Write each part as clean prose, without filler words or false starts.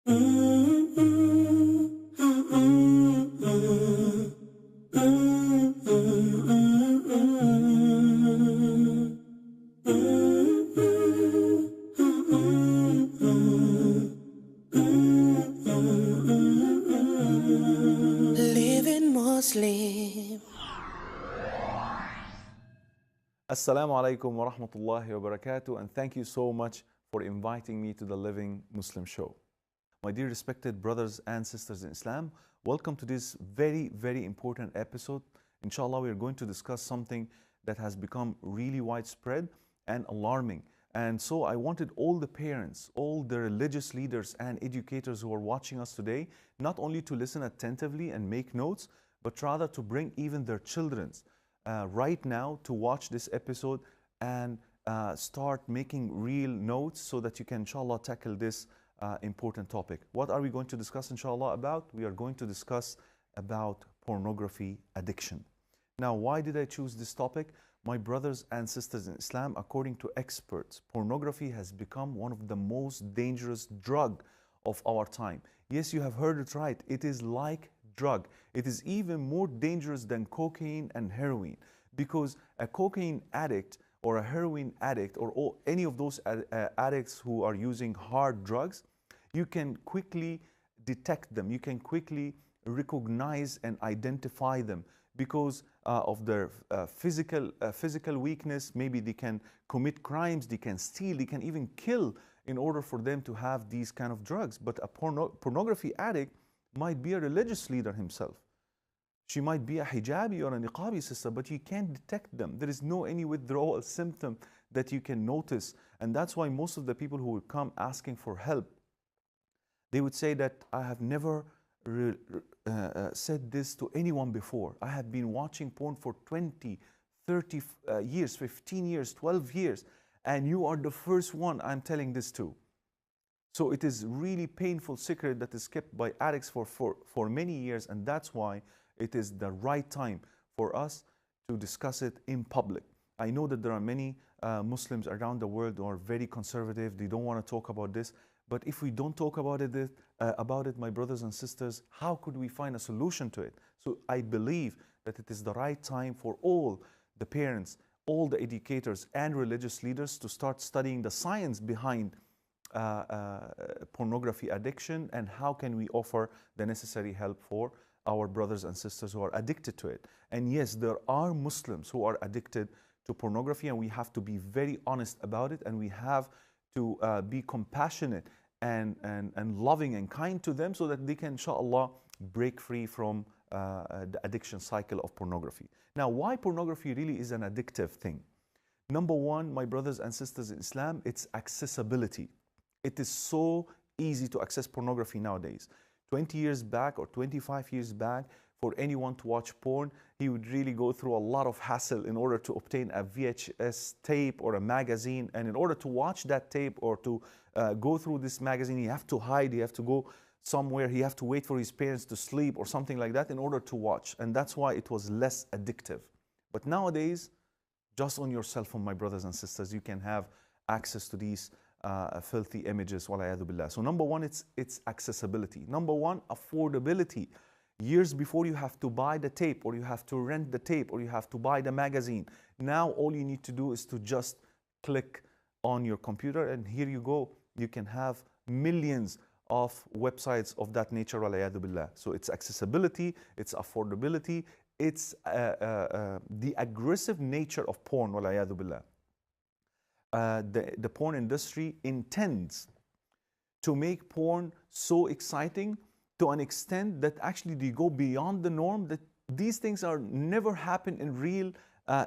Living Muslim. Assalamu alaikum wa rahmatullahi wa barakatuh, and thank you so much for inviting me to the Living Muslim Show. My dear respected brothers and sisters in Islam, welcome to this very important episode. Inshallah, we are going to discuss something that has become really widespread and alarming. And so I wanted all the parents, all the religious leaders and educators who are watching us today, not only to listen attentively and make notes, but rather to bring even their children right now to watch this episode and start making real notes so that you can, inshallah, tackle this important topic. What are we going to discuss, inshallah, about? We are going to discuss about pornography addiction. Now, why did I choose this topic? My brothers and sisters in Islam, according to experts, pornography has become one of the most dangerous drugs of our time. Yes, you have heard it right. It is like drug. It is even more dangerous than cocaine and heroin, because a cocaine addict or a heroin addict or any of those addicts who are using hard drugs, you can quickly detect them. You can quickly recognize and identify them because of their physical weakness. Maybe they can commit crimes, they can steal, they can even kill in order for them to have these kind of drugs. But a pornography addict might be a religious leader himself. She might be a hijabi or a niqabi sister, but you can't detect them. There is no any withdrawal symptom that you can notice. And that's why most of the people who will come asking for help, they would say that I have never said this to anyone before. I have been watching porn for 20, 30 years, 15 years, 12 years, and you are the first one I'm telling this to. So it is really painful secret that is kept by addicts for many years, and that's why it is the right time for us to discuss it in public. I know that there are many Muslims around the world who are very conservative. They don't want to talk about this. But if we don't talk about it, my brothers and sisters, how could we find a solution to it? So I believe that it is the right time for all the parents, all the educators and religious leaders to start studying the science behind pornography addiction, and how can we offer the necessary help for our brothers and sisters who are addicted to it. And yes, there are Muslims who are addicted to pornography, and we have to be very honest about it, and we have to be compassionate and loving and kind to them so that they can, inshallah, break free from the addiction cycle of pornography. Now, why pornography really is an addictive thing? Number one, my brothers and sisters in Islam, it's accessibility. It is so easy to access pornography nowadays. 20 years back or 25 years back, for anyone to watch porn, he would really go through a lot of hassle in order to obtain a VHS tape or a magazine. And in order to watch that tape or to go through this magazine, he have to hide, he have to go somewhere, he have to wait for his parents to sleep or something like that in order to watch. And that's why it was less addictive. But nowadays, just on your cell phone, my brothers and sisters, you can have access to these filthy images, walayadu billah. So number one, it's accessibility. Number one, affordability. Years before, you have to buy the tape, or you have to rent the tape, or you have to buy the magazine. Now all you need to do is to just click on your computer, and here you go. You can have millions of websites of that nature, walayadu billah. So it's accessibility, it's affordability, it's the aggressive nature of porn, walayadu billah. The porn industry intends to make porn so exciting to an extent that actually they go beyond the norm, that these things are never happen in real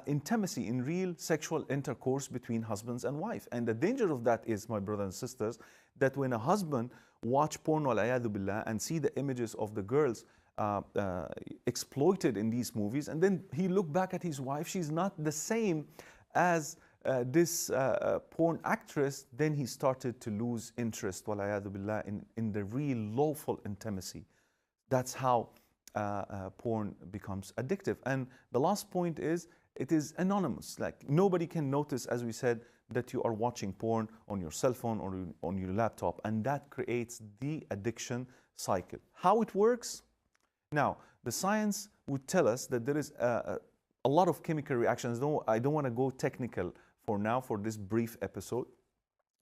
intimacy, in real sexual intercourse between husbands and wife. And the danger of that is, my brothers and sisters, that when a husband watch porn, walayadu billah, and see the images of the girls exploited in these movies, and then he look back at his wife, she's not the same as this porn actress, then he started to lose interest, walayadu billah, in the real lawful intimacy. That's how porn becomes addictive. And the last point is, it is anonymous. Like, nobody can notice, as we said, that you are watching porn on your cell phone or on your laptop, and that creates the addiction cycle. How it works? Now, the science would tell us that there is a lot of chemical reactions. No, I don't want to go technical for now for this brief episode,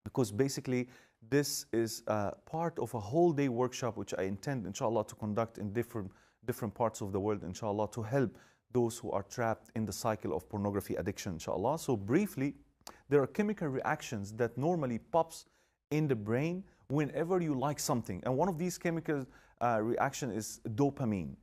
because basically this is part of a whole day workshop which I intend, inshallah, to conduct in different parts of the world, inshallah, to help those who are trapped in the cycle of pornography addiction, inshallah. So briefly, there are chemical reactions that normally pops in the brain whenever you like something. And one of these chemical reaction is dopamine,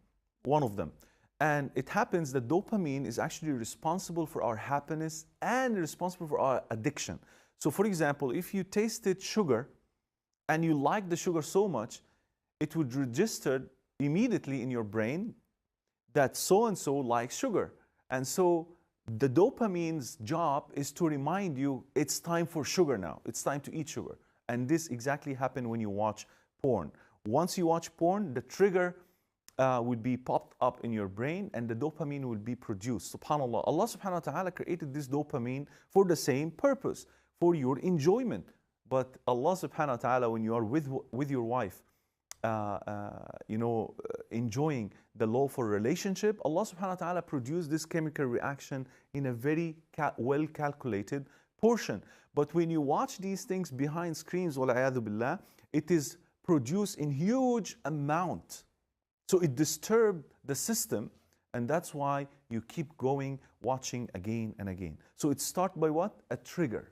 one of them. And it happens that dopamine is actually responsible for our happiness and responsible for our addiction. So for example, if you tasted sugar and you like the sugar so much, it would register immediately in your brain that so-and-so likes sugar. And so the dopamine's job is to remind you it's time for sugar now. It's time to eat sugar. And this exactly happens when you watch porn. Once you watch porn, the trigger would be popped up in your brain and the dopamine will be produced. SubhanAllah. Allah subhanahu wa ta'ala created this dopamine for the same purpose, for your enjoyment. But Allah subhanahu wa ta'ala, when you are with your wife, enjoying the lawful relationship, Allah subhanahu wa ta'ala produced this chemical reaction in a very well calculated portion. But when you watch these things behind screens, wal'ayadhu billah, it is produced in huge amount. So it disturbed the system, and that's why you keep going, watching again and again. So it starts by what? A trigger.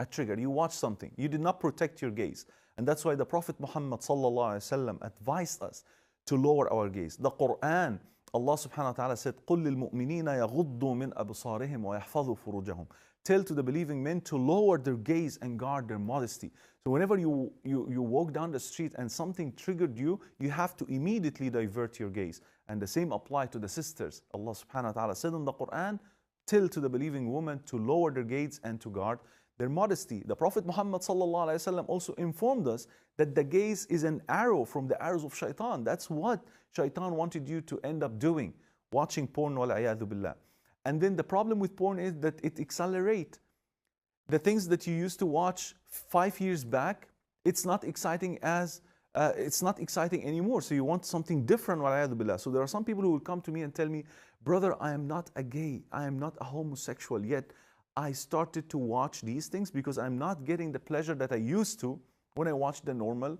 A trigger. You watch something. You did not protect your gaze. And that's why the Prophet Muhammad sallallahu alaihi wasallam advised us to lower our gaze. The Quran, Allah subhanahu wa ta'ala said, قُلْ لِلْمُؤْمِنِينَ يَغُضُّوا مِنْ أَبْصَارِهِمْ وَيَحْفَظُوا فُرُوجَهُم. Tell to the believing men to lower their gaze and guard their modesty. So whenever you walk down the street and something triggered you, you have to immediately divert your gaze. And the same applies to the sisters. Allah subhanahu wa ta'ala said in the Quran, tell to the believing woman to lower their gaze and to guard their modesty. The Prophet Muhammad sallallahu alaihi wasallam also informed us that the gaze is an arrow from the arrows of shaitan. That's what shaitan wanted you to end up doing, watching porn, wal-a'yadhu billah. And then the problem with porn is that it accelerates. The things that you used to watch 5 years back, it's not exciting anymore. So you want something different, wal-a'yadhu billah. So there are some people who will come to me and tell me, brother, I am not a gay, I am not a homosexual, yet I started to watch these things because I'm not getting the pleasure that I used to when I watched the normal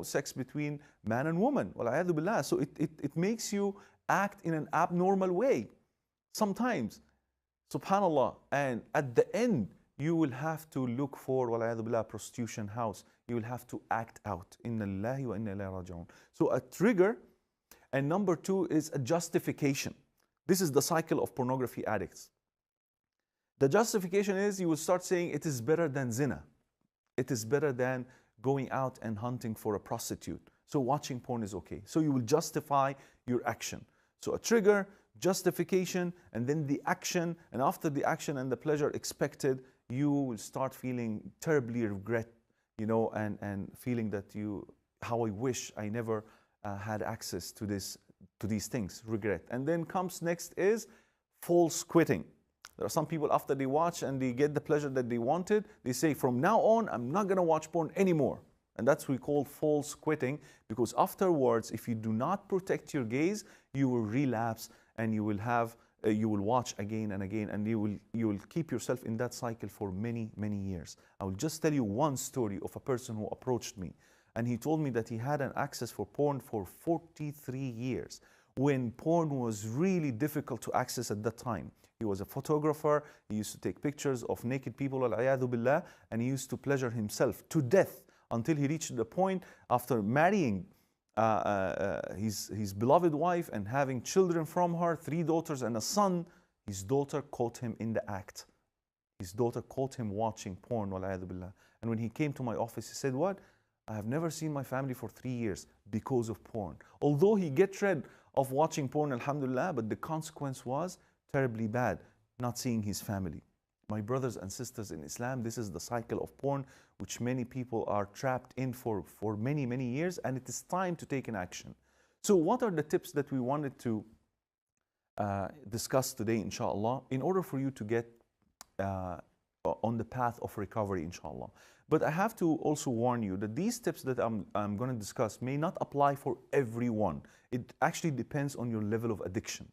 sex between man and woman. Wal-a'yadhu billah. So it makes you act in an abnormal way sometimes. Subhanallah. And at the end, you will have to look for, wal-a'yadhu billah, prostitution house. You will have to act out. Inna lillahi wa inna ilayhi raji'un. So a trigger. And number two is a justification. This is the cycle of pornography addicts. The justification is you will start saying it is better than zina. It is better than going out and hunting for a prostitute. So watching porn is okay. So you will justify your action. So a trigger, justification, and then the action. And after the action and the pleasure expected, you will start feeling terribly regret, and feeling that how I wish I never had access to these things, regret. And then comes next is false quitting. There are some people after they watch and they get the pleasure that they wanted, they say, from now on, I'm not going to watch porn anymore. And that's what we call false quitting, because afterwards, if you do not protect your gaze, you will relapse and you will watch again and again, and you will keep yourself in that cycle for many, many years. I will just tell you one story of a person who approached me, and he told me that he had an access for porn for 43 years, when porn was really difficult to access at that time. He was a photographer. He used to take pictures of naked people, al-ayadu billah, and he used to pleasure himself to death until he reached the point after marrying his beloved wife and having children from her, 3 daughters and a son. His daughter caught him in the act. His daughter caught him watching porn, wal-ayadu billah. And when he came to my office, he said, what? I have never seen my family for 3 years because of porn. Although he gets rid of watching porn, alhamdulillah, but the consequence was terribly bad, not seeing his family. My brothers and sisters in Islam, this is the cycle of porn which many people are trapped in for many, many years, and it is time to take an action. So what are the tips that we wanted to discuss today, inshallah, in order for you to get on the path of recovery, inshallah. But I have to also warn you that these tips that I'm going to discuss may not apply for everyone. It actually depends on your level of addiction.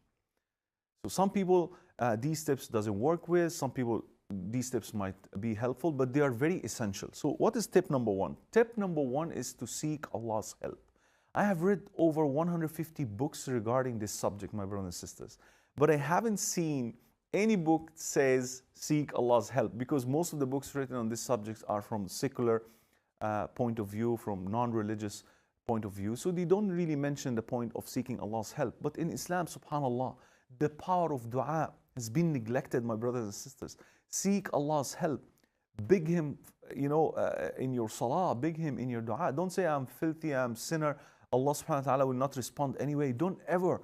So some people, these tips doesn't work with. Some people, these tips might be helpful, but they are very essential. So what is tip number one? Tip number one is to seek Allah's help. I have read over 150 books regarding this subject, my brothers and sisters, but I haven't seen any book that says seek Allah's help, because most of the books written on this subject are from secular point of view, from non-religious point of view. So they don't really mention the point of seeking Allah's help. But in Islam, subhanAllah, the power of dua has been neglected, my brothers and sisters. Seek Allah's help. Beg Him, in your salah, beg Him in your dua. Don't say, I'm filthy, I'm sinner. Allah subhanahu wa ta'ala will not respond anyway. Don't ever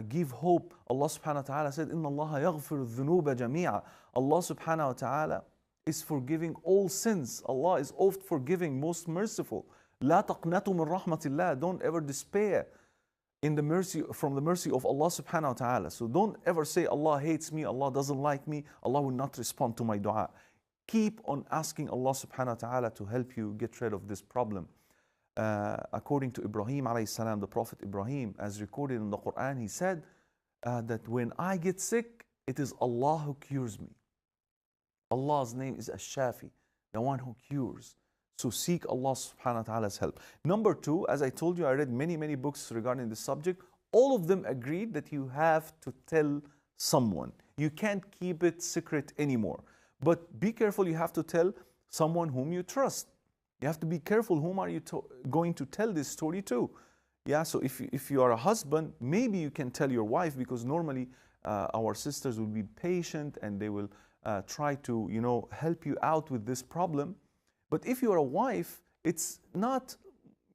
give hope. Allah subhanahu wa ta'ala said, Inna Allah yaghfiru dhunuba jami'a. Allah subhanahu wa ta'ala is forgiving all sins. Allah is oft forgiving, most merciful. La taqnatu min rahmatillah. Don't ever despair from the mercy of Allah subhanahu wa ta'ala. So don't ever say, Allah hates me, Allah doesn't like me, Allah will not respond to my dua. Keep on asking Allah subhanahu wa ta'ala to help you get rid of this problem. According to Ibrahim alayhi salam, the Prophet Ibrahim, as recorded in the Quran, he said that when I get sick, it is Allah who cures me. Allah's name is Ash-Shafi, the one who cures. So seek Allah subhanahu wa ta'ala's help. Number two, as I told you, I read many books regarding this subject. All of them agreed that you have to tell someone. You can't keep it secret anymore. But be careful, you have to tell someone whom you trust. You have to be careful whom are you going to tell this story to. Yeah, so if you are a husband, maybe you can tell your wife, because normally our sisters will be patient and they will try to help you out with this problem. But if you are a wife, it's not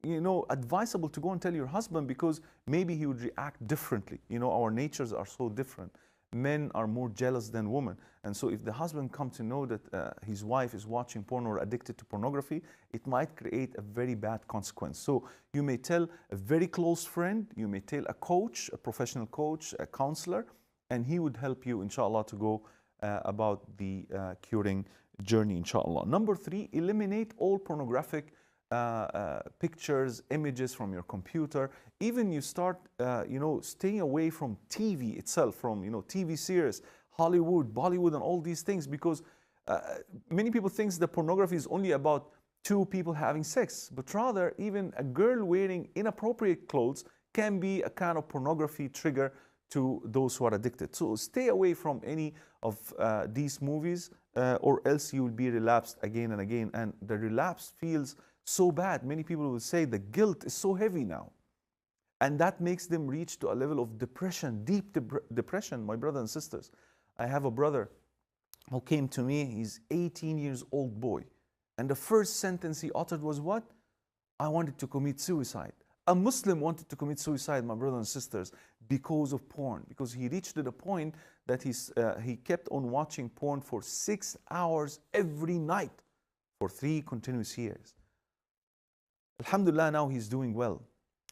advisable to go and tell your husband, because maybe he would react differently. Our natures are so different. Men are more jealous than women. And so if the husband comes to know that his wife is watching porn or addicted to pornography, it might create a very bad consequence. So you may tell a very close friend, you may tell a coach, a professional coach, a counselor, and he would help you, inshallah, to go about the curing journey, inshallah. Number three, eliminate all pornographic pictures, images from your computer. Even you start, staying away from TV itself, from, TV series, Hollywood, Bollywood, and all these things, because many people think that pornography is only about two people having sex, but rather even a girl wearing inappropriate clothes can be a kind of pornography trigger to those who are addicted. So stay away from any of these movies, or else you will be relapsed again and again. And the relapse feels so bad. Many people will say the guilt is so heavy now. And that makes them reach to a level of depression, deep depression, my brothers and sisters. I have a brother who came to me. He's 18 years old boy. And the first sentence he uttered was what? I wanted to commit suicide. A Muslim wanted to commit suicide, my brothers and sisters, because of porn. Because he reached to the point that he kept on watching porn for 6 hours every night for 3 continuous years. Alhamdulillah, now he's doing well.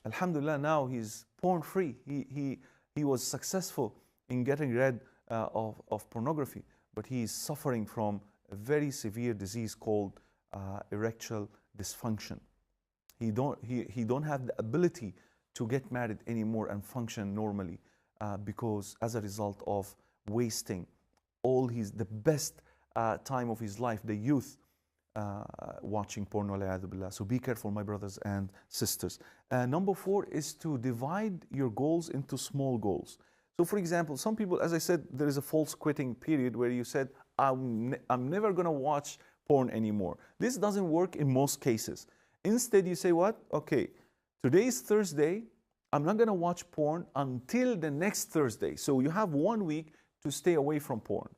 Alhamdulillah, now he's porn free. He was successful in getting rid of pornography, but he is suffering from a very severe disease called erectile dysfunction. He don't have the ability to get married anymore and function normally, because as a result of wasting all the best time of his life, the youth, watching porn. So be careful, my brothers and sisters. Number 4 is to divide your goals into small goals. So for example, some people, as I said, there is a false quitting period where you said, I'm never going to watch porn anymore. This doesn't work in most cases. Instead, you say what? Okay, today is Thursday. I'm not going to watch porn until the next Thursday. So you have 1 week to stay away from porn.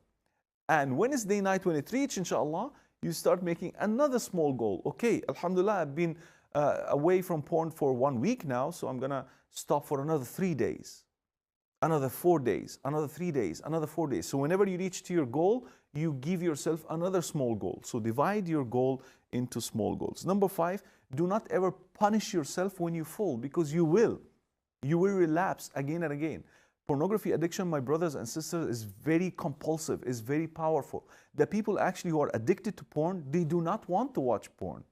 And Wednesday night, when it reaches, inshallah, you start making another small goal. Okay, alhamdulillah, I've been away from porn for 1 week now, so I'm going to stop for another 3 days, another 4 days, another 3 days, another 4 days. So whenever you reach to your goal, you give yourself another small goal. So divide your goal into small goals. Number 5, do not ever punish yourself when you fall, because you will relapse again and again. Pornography addiction, my brothers and sisters, is very compulsive, is very powerful. The people actually who are addicted to porn, they do not want to watch porn.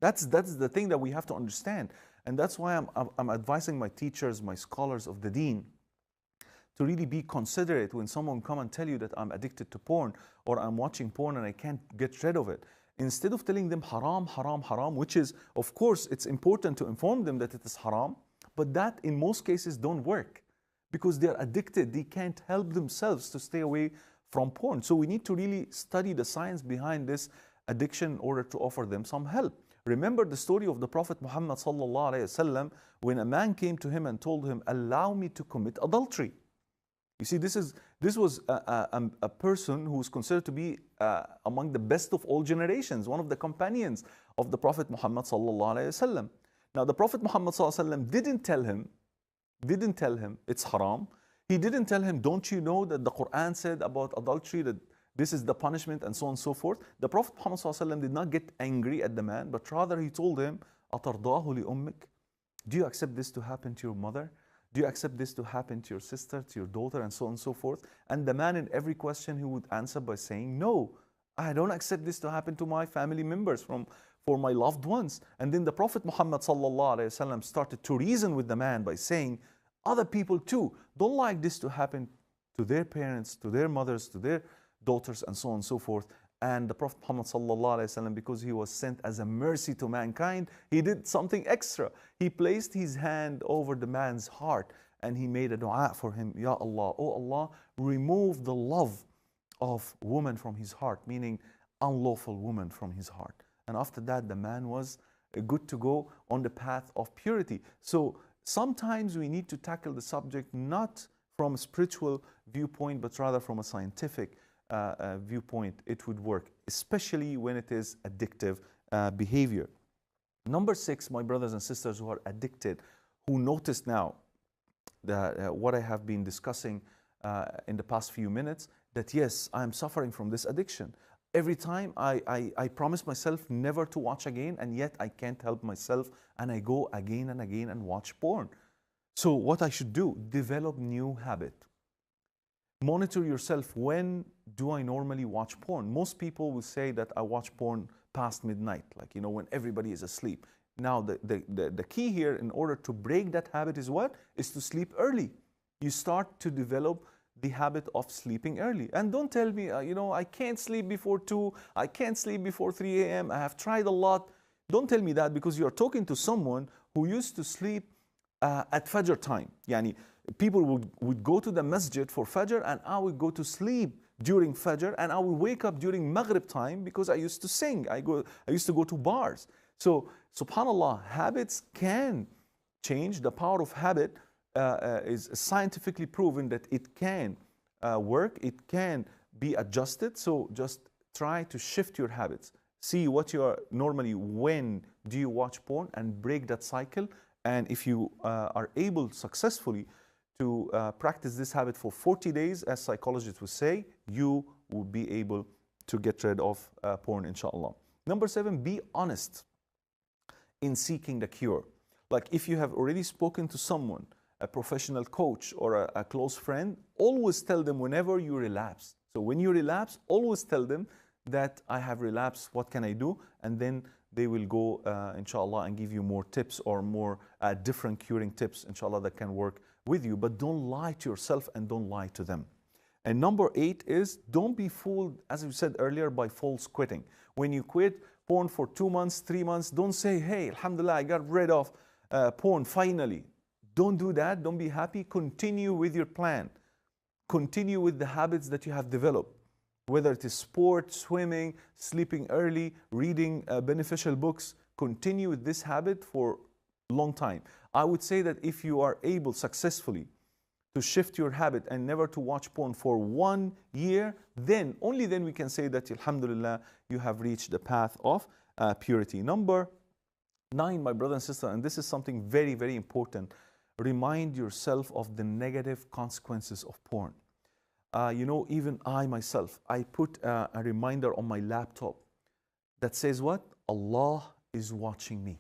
That's the thing that we have to understand. And that's why I'm advising my teachers, my scholars of the deen, to really be considerate when someone come and tell you that I'm addicted to porn or I'm watching porn and I can't get rid of it. Instead of telling them haram, haram, haram, which is, of course, it's important to inform them that it is haram, but that in most cases don't work because they're addicted. They can't help themselves to stay away from porn. So we need to really study the science behind this addiction in order to offer them some help. Remember the story of the Prophet Muhammad sallallahu alaihi wasallam when a man came to him and told him, "Allow me to commit adultery." You see, this was a person who was considered to be among the best of all generations, one of the companions of the Prophet Muhammad sallallahu alaihi wasallam. Now, the Prophet Muhammad sallallahu alaihi wasallam didn't tell him it's haram. He didn't tell him, don't you know that the Quran said about adultery that this is the punishment and so on and so forth. The Prophet Muhammad sallallahu alaihi wasallam did not get angry at the man, but rather he told him, "Atardahu li ummik?" Do you accept this to happen to your mother? Do you accept this to happen to your sister, to your daughter, and so on and so forth? And the man in every question he would answer by saying, "No, I don't accept this to happen to my family members, for my loved ones." And then the Prophet Muhammad sallallahu alaihi wasallam started to reason with the man by saying, other people too don't like this to happen to their parents, to their mothers, to their daughters, and so on and so forth. And the Prophet Muhammad sallallahu alaihi wasallam, because he was sent as a mercy to mankind, he did something extra. He placed his hand over the man's heart and he made a dua for him. Ya Allah, oh Allah, remove the love of woman from his heart, meaning unlawful woman from his heart. And after that, the man was good to go on the path of purity. So sometimes we need to tackle the subject not from a spiritual viewpoint, but rather from a scientific viewpoint. It would work, especially when it is addictive behavior. Number 6, my brothers and sisters who are addicted, who notice now that what I have been discussing in the past few minutes, that yes, I am suffering from this addiction. Every time I promise myself never to watch again, and yet I can't help myself, and I go again and again and watch porn. So what I should do? Develop new habit. Monitor yourself. When do I normally watch porn? Most people will say that I watch porn past midnight, like, when everybody is asleep. Now, the key here in order to break that habit is what? Is to sleep early. You start to develop the habit of sleeping early. And don't tell me, I can't sleep before 2, I can't sleep before 3 a.m., I have tried a lot. Don't tell me that, because you're talking to someone who used to sleep at Fajr time. Yani, people would go to the masjid for Fajr, and I would go to sleep during Fajr, and I would wake up during Maghrib time because I used to sing. I used to go to bars. So, subhanAllah, habits can change. The power of habit is scientifically proven that it can work, it can be adjusted. So just try to shift your habits. See what you are normally, when do you watch porn, and break that cycle. And if you are able successfully to practice this habit for 40 days, as psychologists would say, you will be able to get rid of porn, inshallah. Number 7, be honest in seeking the cure. Like if you have already spoken to someone, a professional coach or a close friend, always tell them whenever you relapse. So when you relapse, always tell them that I have relapsed, what can I do? And then they will go, inshallah, and give you more tips or more different curing tips, inshallah, that can work with you. But don't lie to yourself and don't lie to them. And number 8 is, don't be fooled, as we said earlier, by false quitting. When you quit porn for 2 months, 3 months, don't say, hey, alhamdulillah, I got rid of porn finally. Don't do that. Don't be happy. Continue with your plan. Continue with the habits that you have developed, whether it is sport, swimming, sleeping early, reading beneficial books. Continue with this habit for a long time. I would say that if you are able successfully to shift your habit and never to watch porn for 1 year, then, only then we can say that, alhamdulillah, you have reached the path of purity. Number 9, my brother and sister, and this is something very, very important. Remind yourself of the negative consequences of porn. Even I myself, I put a reminder on my laptop that says what? Allah is watching me.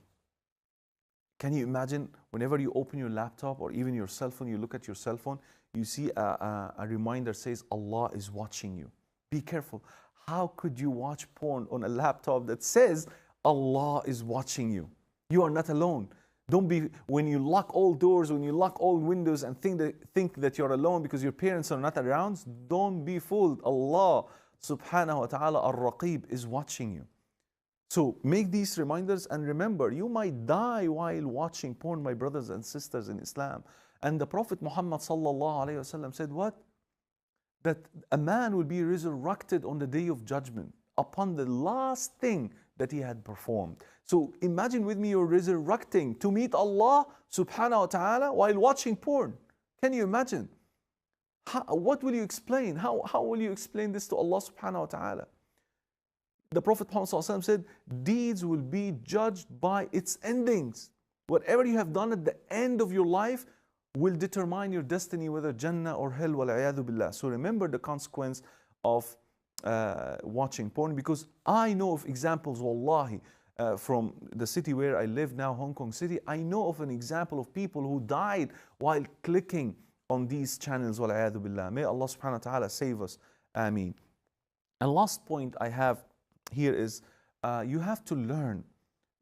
Can you imagine whenever you open your laptop or even your cell phone, you look at your cell phone, you see a reminder says Allah is watching you. Be careful. How could you watch porn on a laptop that says Allah is watching you? You are not alone. Don't be, when you lock all doors, when you lock all windows and think that you're alone because your parents are not around, don't be fooled. Allah subhanahu wa ta'ala ar-Raqib is watching you. So make these reminders and remember, you might die while watching porn, my brothers and sisters in Islam. And the Prophet Muhammad sallallahu alayhi wasallam said what? That a man will be resurrected on the day of judgment upon the last thing that he had performed. So imagine with me, you're resurrecting to meet Allah subhanahu wa ta'ala while watching porn. Can you imagine? What will you explain? How will you explain this to Allah subhanahu wa ta'ala? The Prophet Muhammad sallallahu alayhi wa sallam said, deeds will be judged by its endings. Whatever you have done at the end of your life will determine your destiny, whether Jannah or hell, wal-'iyadhu billah. So remember the consequence of watching porn, because I know of examples, wallahi, from the city where I live now, Hong Kong City, I know of an example of people who died while clicking on these channels, wal-'iyadhu billah. May Allah subhanahu wa ta'ala save us. Ameen. And last point I have here is you have to learn.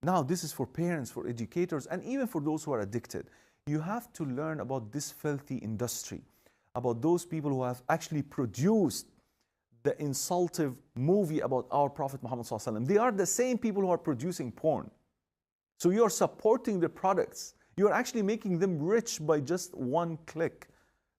Now this is for parents, for educators, and even for those who are addicted. You have to learn about this filthy industry, about those people who have actually produced the insultive movie about our Prophet Muhammad sallallahu alaihi wasallam. They are the same people who are producing porn. So you are supporting their products. You are actually making them rich by just one click.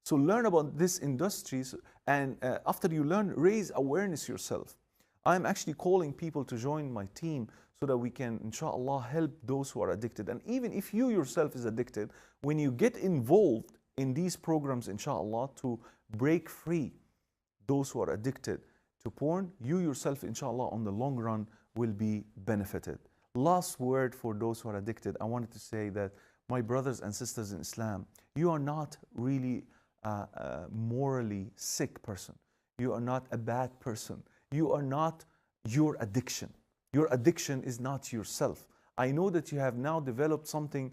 So learn about this industry, and after you learn, raise awareness yourself. I'm actually calling people to join my team so that we can, inshallah, help those who are addicted. And even if you yourself is addicted, when you get involved in these programs, inshallah, to break free those who are addicted to porn, you yourself, inshallah, on the long run will be benefited. Last word for those who are addicted, I wanted to say that, my brothers and sisters in Islam, you are not really a morally sick person. You are not a bad person. You are not your addiction. Your addiction is not yourself. I know that you have now developed something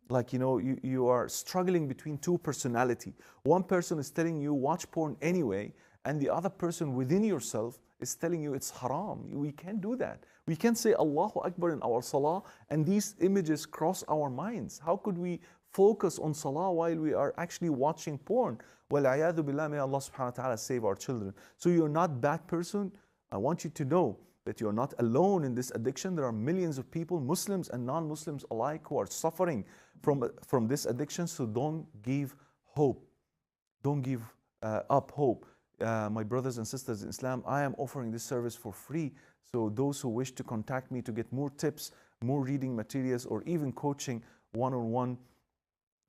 like, you are struggling between two personality. One person is telling you watch porn anyway, and the other person within yourself is telling you it's haram. We can't do that. We can't say Allahu Akbar in our salah and these images cross our minds. How could we focus on salah while we are actually watching porn? Wal-'iyadhu billah, may Allah subhanahu wa ta'ala save our children. So you're not a bad person. I want you to know that you're not alone in this addiction. There are millions of people, Muslims and non-Muslims alike, who are suffering from this addiction. So don't give hope. Don't give up hope. My brothers and sisters in Islam, I am offering this service for free. So those who wish to contact me to get more tips, more reading materials, or even coaching one-on-one,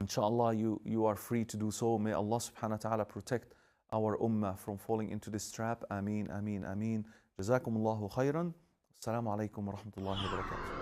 inshallah, you are free to do so. May Allah subhanahu wa ta'ala protect our ummah from falling into this trap. Ameen, ameen, ameen. Jazakumullahu khairan. Assalamu alaikum wa rahmatullahi wa barakatuh.